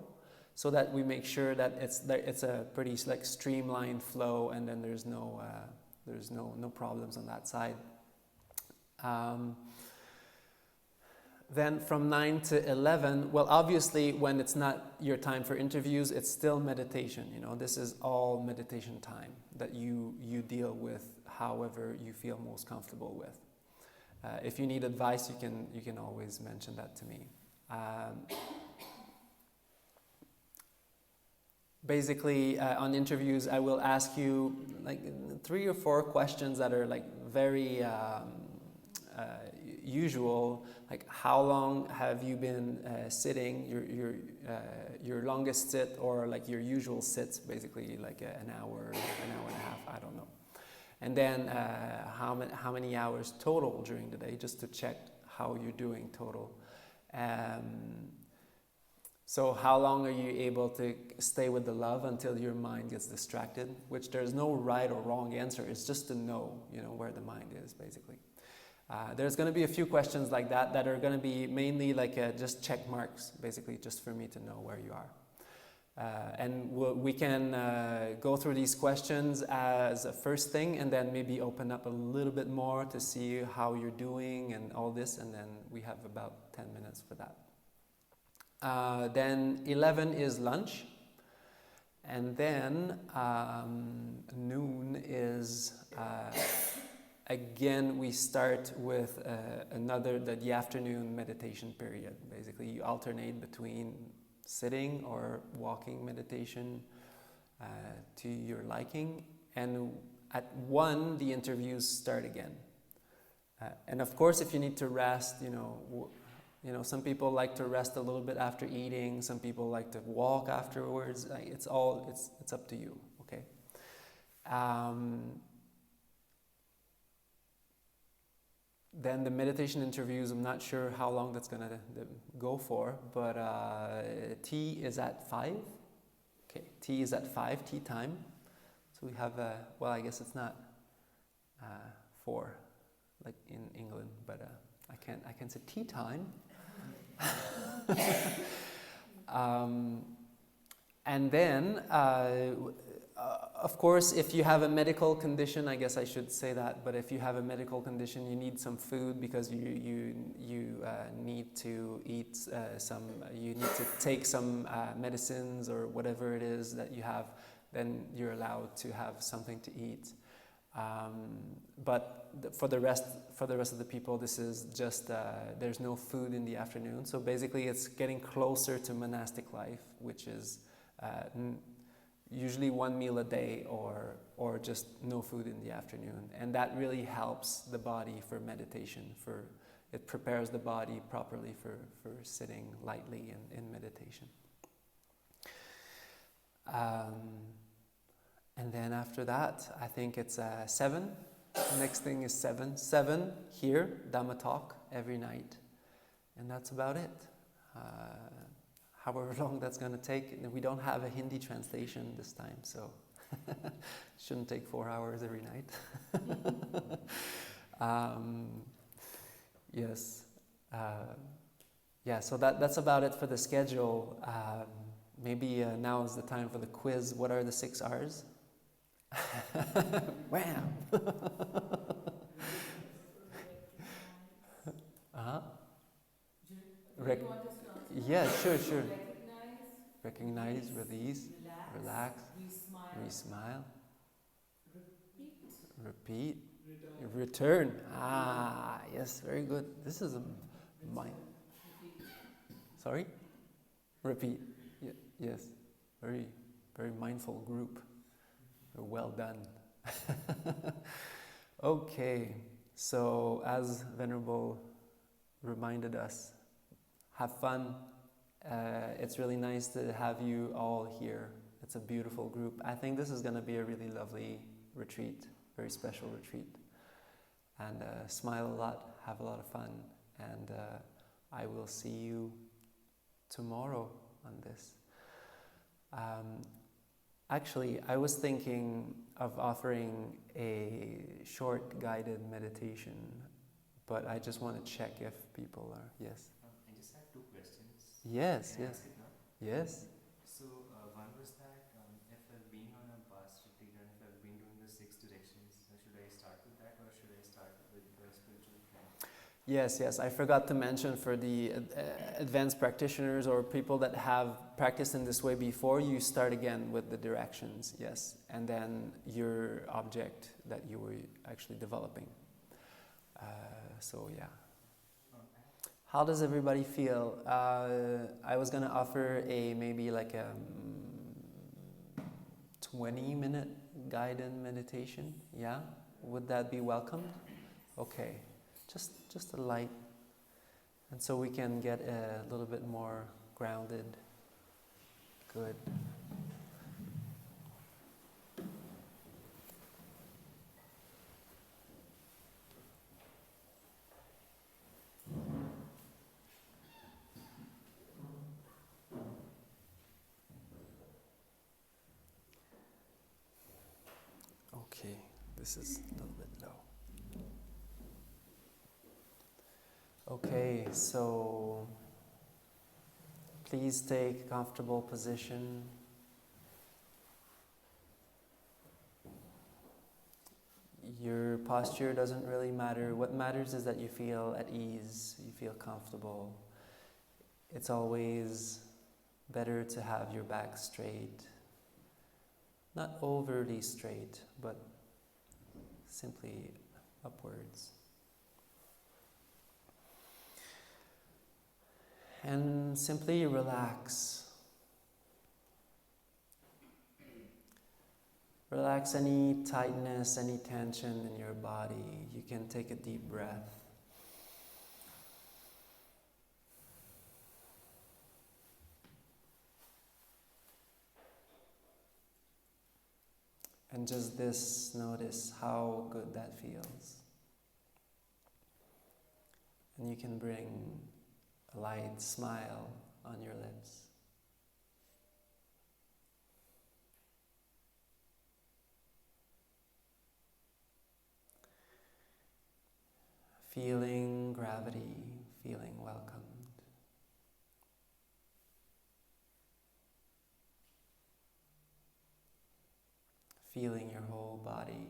so that we make sure that it's a pretty like streamlined flow, and then there's no problems on that side. Then from 9 to 11, well, obviously when it's not your time for interviews, it's still meditation. You know, this is all meditation time that you deal with however you feel most comfortable with. If you need advice, you can always mention that to me. Basically, on interviews, I will ask you like 3 or 4 questions that are like very usual. Like, how long have you been sitting? Your longest sit, or like your usual sits, basically like an hour and a half. I don't know. And then how many hours total during the day, just to check how you're doing total. So how long are you able to stay with the love until your mind gets distracted? Which there's no right or wrong answer. It's just to know, where the mind is, basically. There's going to be a few questions like that are going to be mainly like just check marks, basically, just for me to know where you are. And we can go through these questions as a first thing, and then maybe open up a little bit more to see how you're doing and all this, and then we have about 10 minutes for that. Then 11 is lunch, and then noon is again we start with the afternoon meditation period. Basically, you alternate between sitting or walking meditation to your liking, and at 1 the interviews start again. And of course, if you need to rest, some people like to rest a little bit after eating. Some people like to walk afterwards. It's up to you. Okay. Then the meditation interviews, I'm not sure how long that's going to go for, but tea is at 5. Okay, tea is at 5, tea time. So we have, I guess it's not 4, like in England, but I can say tea time. And then, of course, if you have a medical condition, I guess I should say that, but if you have a medical condition, you need some food because you need to eat you need to take some medicines or whatever it is that you have, then you're allowed to have something to eat. But for the rest of the people, this is just there's no food in the afternoon. So basically, it's getting closer to monastic life, which is usually 1 meal a day or just no food in the afternoon, and that really helps the body for meditation. It prepares the body properly for sitting lightly in meditation. And then after that, I think it's 7. Next thing is 7. 7 here, Dhamma talk every night. And that's about it. However long that's going to take. We don't have a Hindi translation this time, so it shouldn't take 4 hours every night. Yes. So that's about it for the schedule. Maybe now is the time for the quiz. What are the 6 R's? Wham! Yeah, sure. Recognize, release, relax, re-smile, repeat, return. Yes, very good. This is a mind. Sorry? Repeat. Yes, very, very mindful group. Well done. Okay, So as Venerable reminded us, have fun. It's really nice to have you all here. It's a beautiful group. I think this is going to be a really lovely retreat, very special retreat. And smile a lot, have a lot of fun, and I will see you tomorrow on this. Actually, I was thinking of offering a short guided meditation, but I just want to check if people are, yes? I just had two questions. Yes, Can I yes, ask it now? yes. So one was that if I've been on a past retreat and if I've been doing the 6 directions, should I start with that or should I start with the spiritual plan? Yes, I forgot to mention for the advanced practitioners or people that have practiced in this way before, you start again with the directions, yes, and then your object that you were actually developing. So yeah. How does everybody feel? I was going to offer maybe like a 20-minute guided meditation, yeah? Would that be welcomed? Okay. Just a light, and so we can get a little bit more grounded. Good. Okay, this is a little bit low. Okay, so please take a comfortable position. Your posture doesn't really matter. What matters is that you feel at ease, you feel comfortable. It's always better to have your back straight. Not overly straight, but simply upwards. And simply relax. Relax any tightness, any tension in your body. You can take a deep breath. And just notice how good that feels. And you can bring a light smile on your lips. Feeling gravity, feeling welcomed. Feeling your whole body.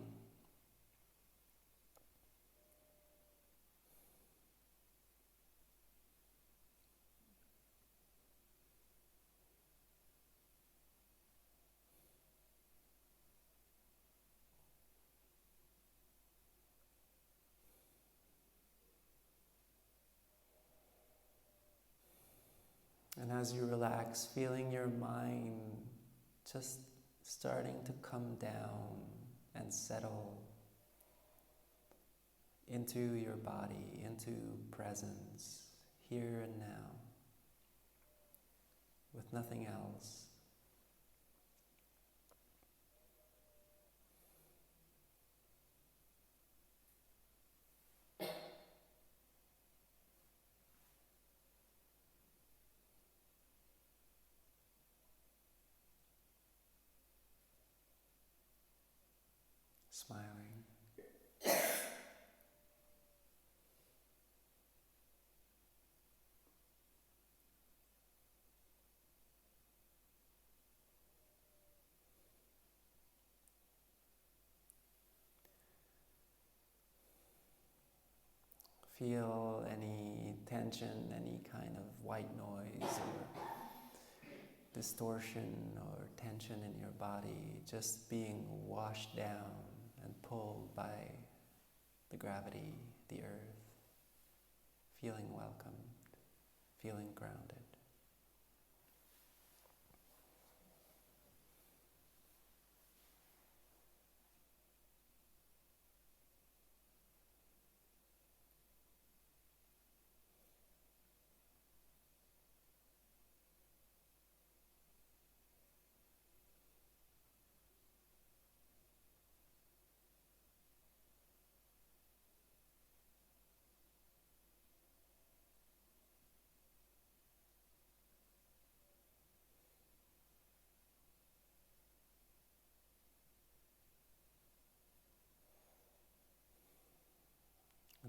And as you relax, feeling your mind just starting to come down and settle into your body, into presence, here and now, with nothing else. Smiling. Feel any tension, any kind of white noise or distortion or tension in your body just being washed down and pulled by the gravity, the earth, feeling welcomed, feeling grounded.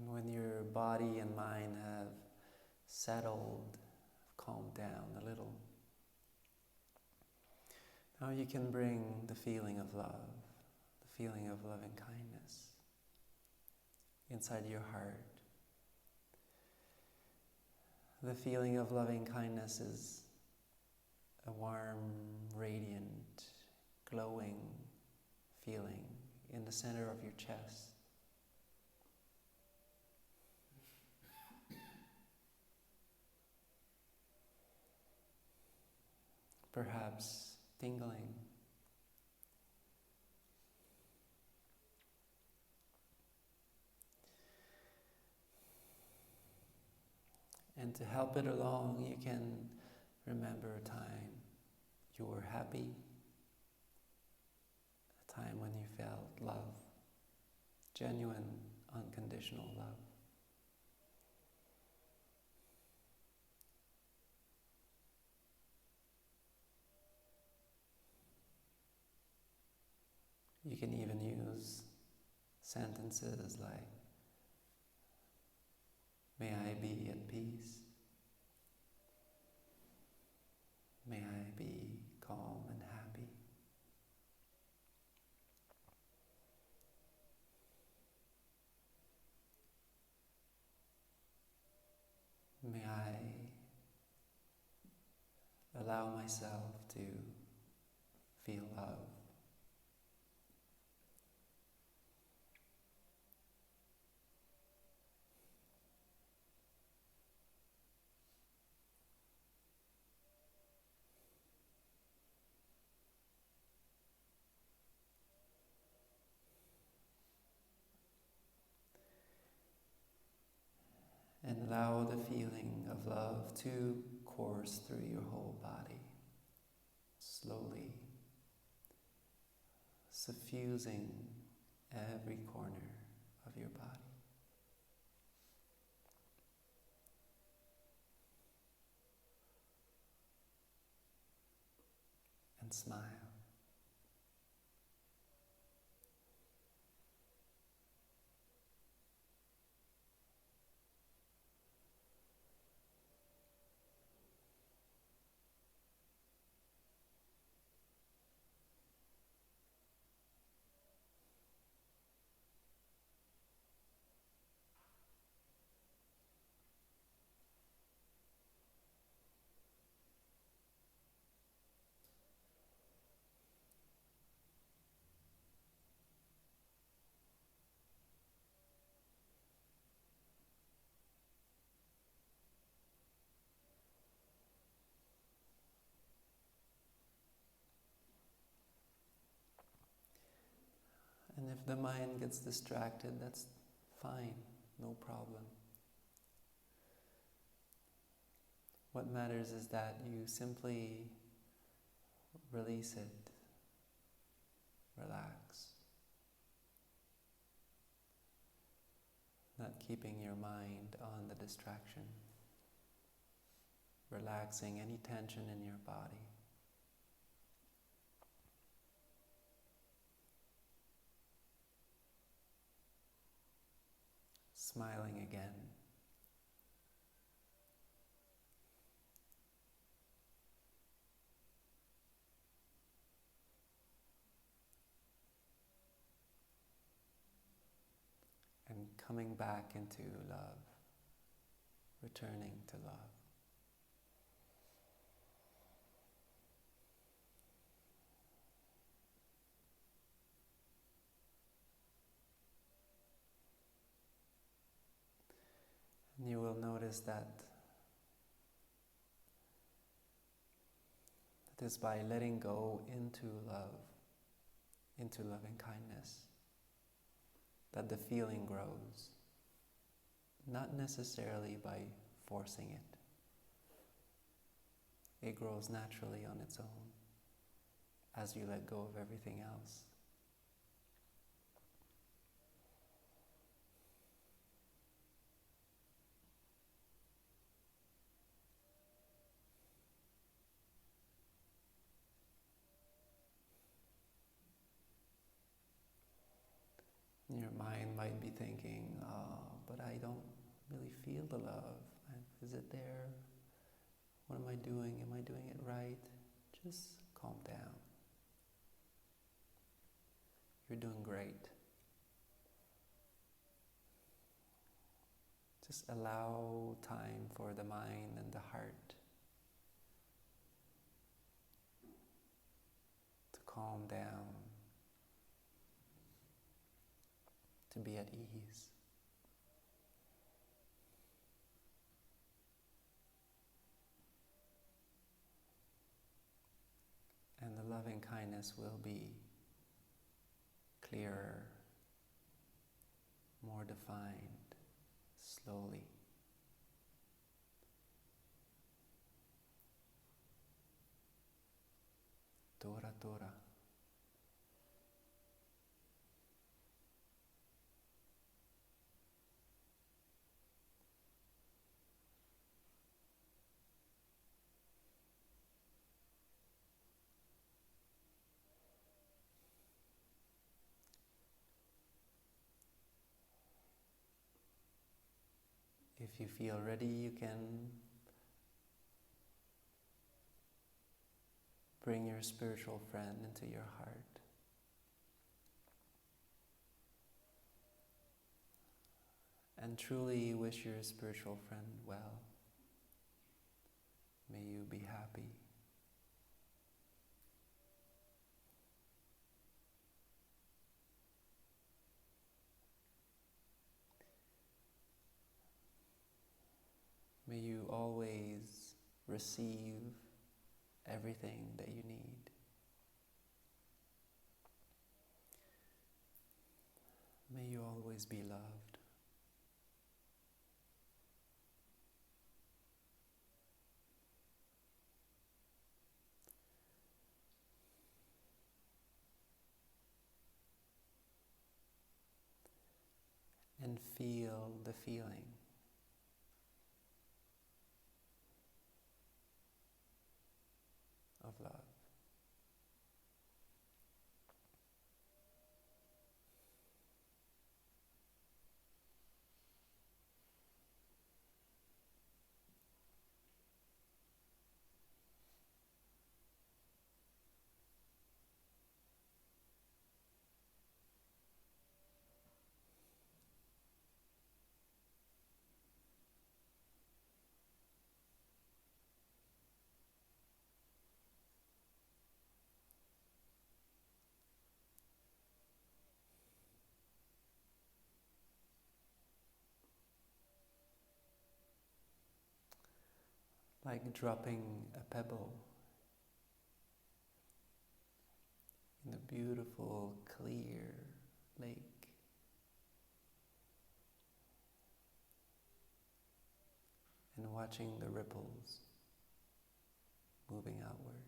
And when your body and mind have settled, calmed down a little, now you can bring the feeling of love, the feeling of loving kindness inside your heart. The feeling of loving kindness is a warm, radiant, glowing feeling in the center of your chest. Perhaps tingling. And to help it along, you can remember a time you were happy, a time when you felt love, genuine, unconditional love. You can even use sentences like, "May I be at peace. May I be calm and happy. May I allow myself to feel love." And allow the feeling of love to course through your whole body, slowly, suffusing every corner of your body. And smile. And if the mind gets distracted, that's fine, no problem. What matters is that you simply release it, relax, not keeping your mind on the distraction, relaxing any tension in your body. Smiling again. And coming back into love, returning to love. And you will notice that it is by letting go into love, into loving kindness, that the feeling grows, not necessarily by forcing it. It grows naturally on its own as you let go of everything else. Your mind might be thinking, but but I don't really feel the love. Is it there? What am I doing? Am I doing it right? Just calm down. You're doing great. Just allow time for the mind and the heart to calm down, to be at ease. And the loving kindness will be clearer, more defined, slowly. Tora Tora. If you feel ready, you can bring your spiritual friend into your heart. And truly wish your spiritual friend well. May you be happy. May you always receive everything that you need. May you always be loved. And feel the feeling. Of love. Like dropping a pebble in a beautiful, clear lake. And watching the ripples moving outwards.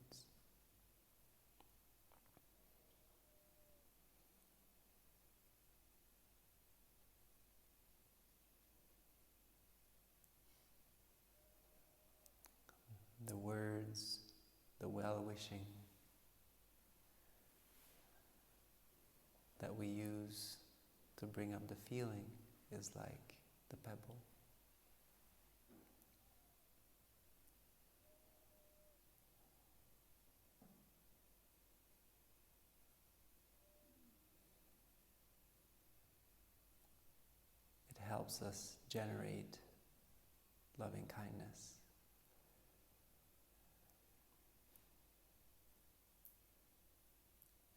The words, the well-wishing that we use to bring up the feeling is like the pebble. It helps us generate loving kindness.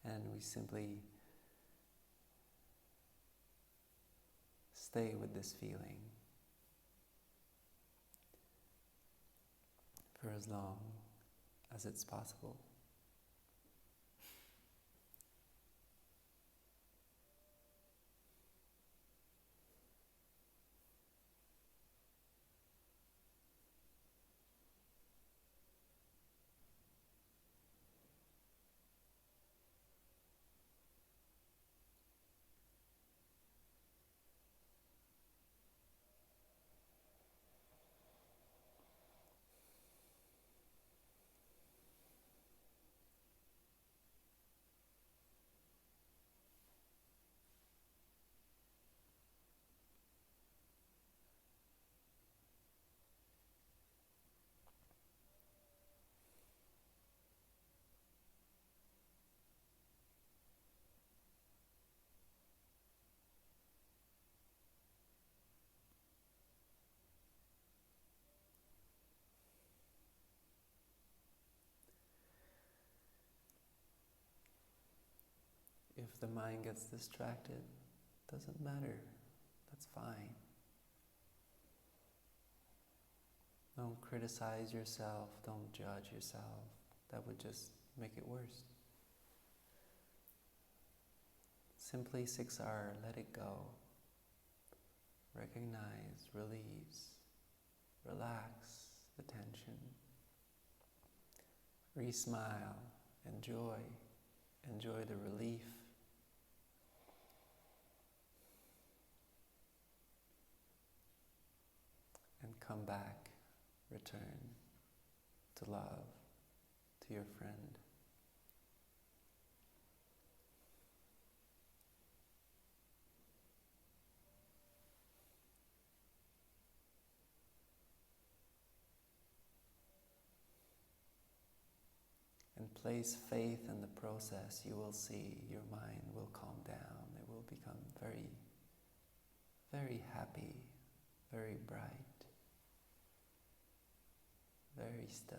And we simply stay with this feeling for as long as it's possible. If the mind gets distracted, doesn't matter. That's fine. Don't criticize yourself. Don't judge yourself. That would just make it worse. Simply 6R, let it go. Recognize, release, relax the tension. Re-smile, enjoy the relief. And come back, return to love, to your friend. And place faith in the process. You will see your mind will calm down. It will become very, very happy, very bright, very still.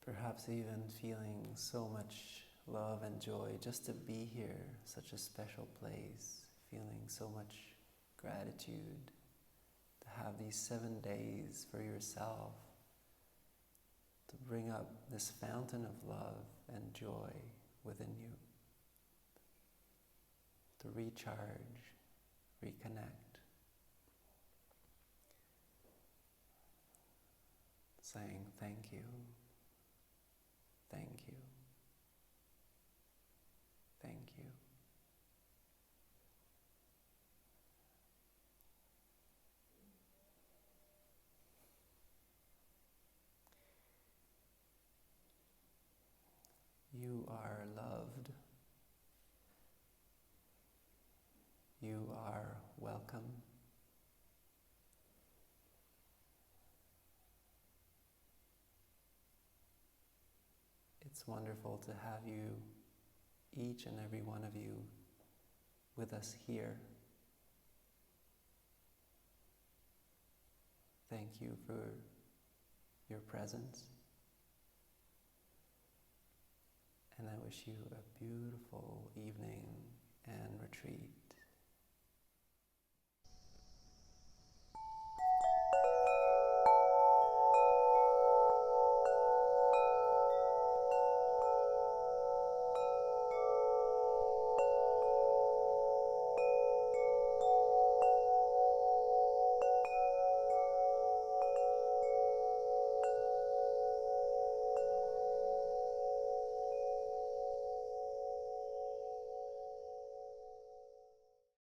Perhaps even feeling so much love and joy just to be here, such a special place, feeling so much gratitude to have these 7 days for yourself, to bring up this fountain of love and joy within you, to recharge, reconnect, saying thank you. Thank you. Thank you. You are loved. You are welcome. It's wonderful to have you, each and every one of you, with us here. Thank you for your presence. And I wish you a beautiful evening and retreat.